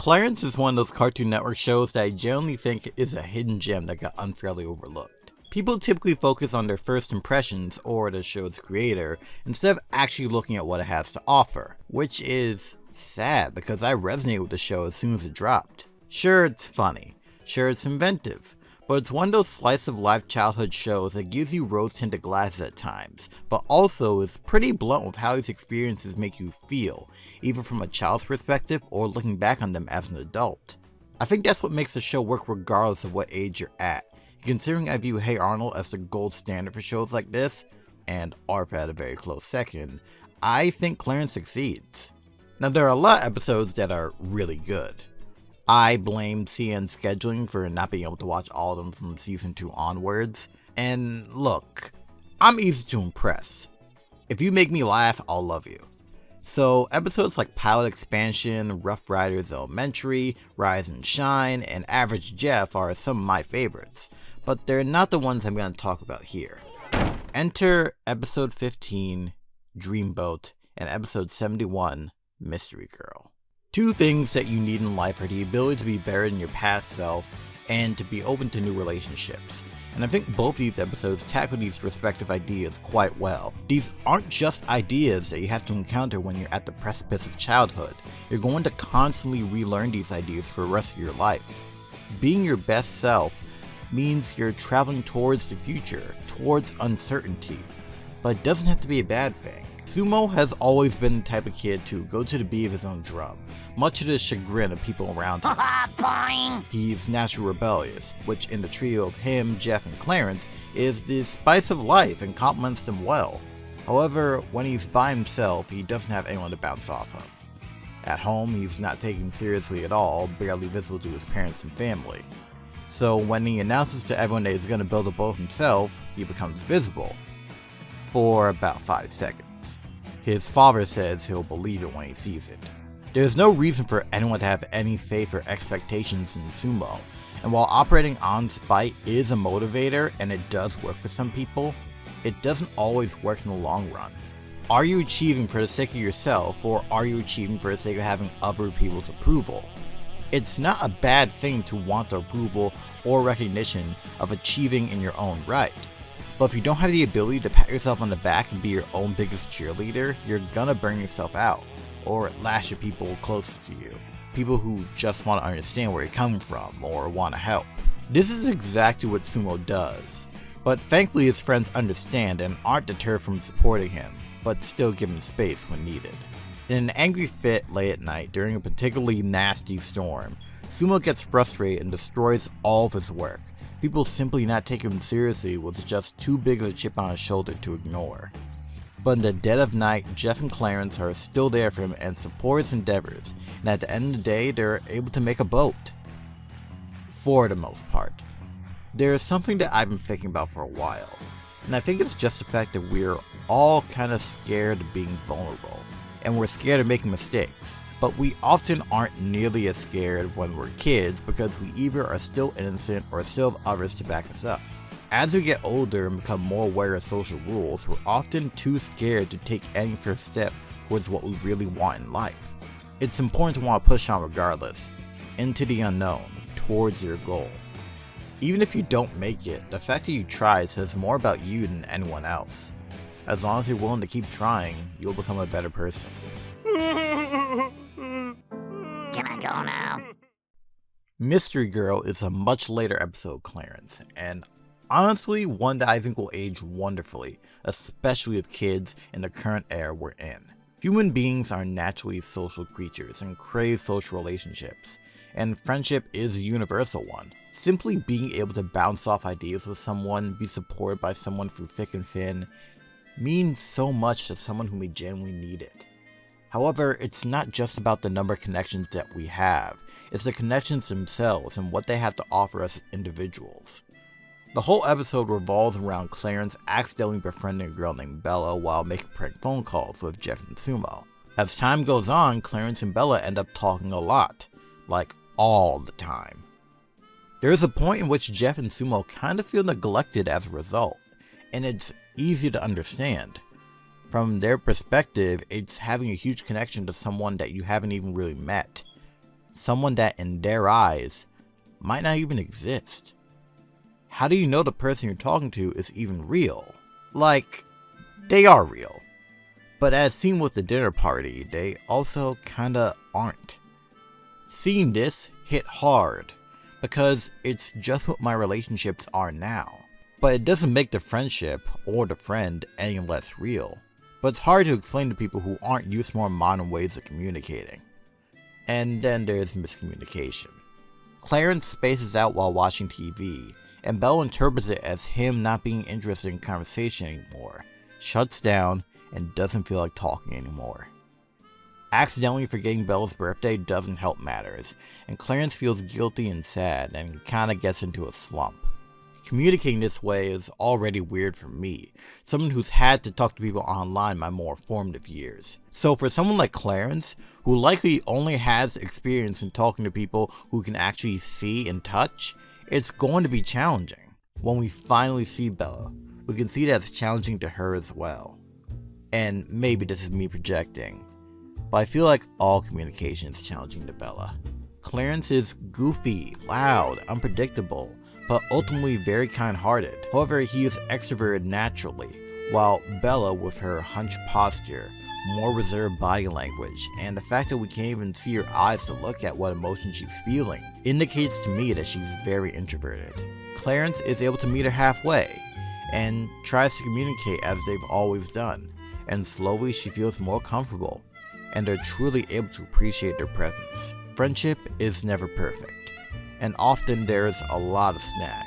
Clarence is one of those Cartoon Network shows that I generally think is a hidden gem that got unfairly overlooked. People typically focus on their first impressions or the show's creator instead of actually looking at what it has to offer, which is sad because I resonated with the show as soon as it dropped. Sure, it's funny, sure, it's inventive, but it's one of those slice of life childhood shows that gives you rose tinted glasses at times, but also is pretty blunt with how these experiences make you feel, either from a child's perspective or looking back on them as an adult. I think that's what makes the show work regardless of what age you're at. Considering I view Hey Arnold as the gold standard for shows like this, and Arf at a very close second, I think Clarence succeeds. Now there are a lot of episodes that are really good. I blame CN scheduling for not being able to watch all of them from season 2 onwards, and look, I'm easy to impress. If you make me laugh, I'll love you. So episodes like Pilot Expansion, Rough Riders Elementary, Rise and Shine, and Average Jeff are some of my favorites, but they're not the ones I'm going to talk about here. Enter episode 15, Dreamboat, and episode 71, Mystery Girl. Two things that you need in life are the ability to be better than your past self and to be open to new relationships. And I think both these episodes tackle these respective ideas quite well. These aren't just ideas that you have to encounter when you're at the precipice of childhood. You're going to constantly relearn these ideas for the rest of your life. Being your best self means you're traveling towards the future, towards uncertainty, but it doesn't have to be a bad thing. Sumo has always been the type of kid to go to the beat of his own drum, much to the chagrin of people around him. He's naturally rebellious, which in the trio of him, Jeff, and Clarence is the spice of life and complements them well. However, when he's by himself, he doesn't have anyone to bounce off of. At home, he's not taken seriously at all, barely visible to his parents and family. So when he announces to everyone that he's going to build a boat himself, he becomes visible. For about 5 seconds. His father says he'll believe it when he sees it. There's no reason for anyone to have any faith or expectations in sumo, and while operating on spite is a motivator and it does work for some people, it doesn't always work in the long run. Are you achieving for the sake of yourself, or are you achieving for the sake of having other people's approval? It's not a bad thing to want the approval or recognition of achieving in your own right. But if you don't have the ability to pat yourself on the back and be your own biggest cheerleader, you're gonna burn yourself out, or lash at people closest to you. People who just want to understand where you're coming from, or want to help. This is exactly what Sumo does, but thankfully his friends understand and aren't deterred from supporting him, but still give him space when needed. In an angry fit late at night during a particularly nasty storm, Sumo gets frustrated and destroys all of his work. People simply not taking him seriously was just too big of a chip on his shoulder to ignore. But in the dead of night, Jeff and Clarence are still there for him and support his endeavors, and at the end of the day, they're able to make a boat. For the most part. There's something that I've been thinking about for a while, and I think it's just the fact that we're all kind of scared of being vulnerable, and we're scared of making mistakes. But we often aren't nearly as scared when we're kids because we either are still innocent or still have others to back us up. As we get older and become more aware of social rules, we're often too scared to take any first step towards what we really want in life. It's important to want to push on regardless, into the unknown, towards your goal. Even if you don't make it, the fact that you tried says more about you than anyone else. As long as you're willing to keep trying, you'll become a better person. Can I go now? Mystery Girl is a much later episode of Clarence, and honestly one that I think will age wonderfully, especially with kids in the current era we're in. Human beings are naturally social creatures and crave social relationships, and friendship is a universal one. Simply being able to bounce off ideas with someone, be supported by someone through thick and thin, means so much to someone who may genuinely need it. However, it's not just about the number of connections that we have, it's the connections themselves and what they have to offer us as individuals. The whole episode revolves around Clarence accidentally befriending a girl named Bella while making prank phone calls with Jeff and Sumo. As time goes on, Clarence and Bella end up talking a lot, like all the time. There is a point in which Jeff and Sumo kind of feel neglected as a result, and it's easy to understand. From their perspective, it's having a huge connection to someone that you haven't even really met. someone that in their eyes might not even exist. How do you know the person you're talking to is even real? Like, they are real. But as seen with the dinner party, they also kinda aren't. Seeing this hit hard, because it's just what my relationships are now. But it doesn't make the friendship or the friend any less real. But it's hard to explain to people who aren't used to more modern ways of communicating. And then there's miscommunication. Clarence spaces out while watching TV, and Belle interprets it as him not being interested in conversation anymore, shuts down, and doesn't feel like talking anymore. Accidentally forgetting Bella's birthday doesn't help matters, and Clarence feels guilty and sad and kinda gets into a slump. Communicating this way is already weird for me, someone who's had to talk to people online my more formative years. So for someone like Clarence, who likely only has experience in talking to people who can actually see and touch, it's going to be challenging. When we finally see Bella, we can see that it's challenging to her as well. And maybe this is me projecting, but I feel like all communication is challenging to Bella. Clarence is goofy, loud, unpredictable, but ultimately very kind-hearted. However, he is extroverted naturally, while Bella, with her hunched posture, more reserved body language, and the fact that we can't even see her eyes to look at what emotion she's feeling, indicates to me that she's very introverted. Clarence is able to meet her halfway, and tries to communicate as they've always done, and slowly she feels more comfortable, and they're truly able to appreciate their presence. Friendship is never perfect, and often there's a lot of snags.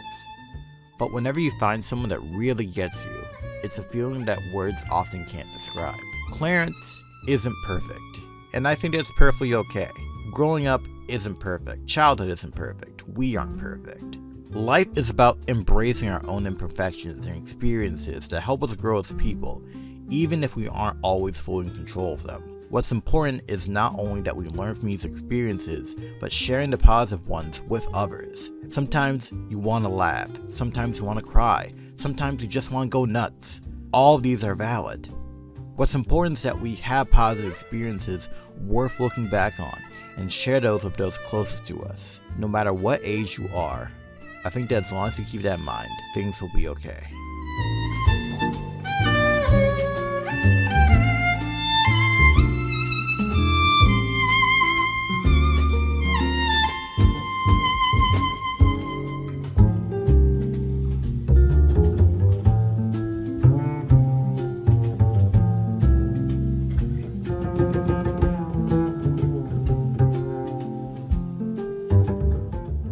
But whenever you find someone that really gets you, it's a feeling that words often can't describe. Clarence isn't perfect, and I think that's perfectly okay. Growing up isn't perfect, childhood isn't perfect, we aren't perfect. Life is about embracing our own imperfections and experiences that help us grow as people, even if we aren't always fully in control of them. What's important is not only that we learn from these experiences, but sharing the positive ones with others. Sometimes you want to laugh, sometimes you want to cry, sometimes you just want to go nuts. All of these are valid. What's important is that we have positive experiences worth looking back on, and share those with those closest to us, no matter what age you are. I think that as long as you keep that in mind, things will be okay.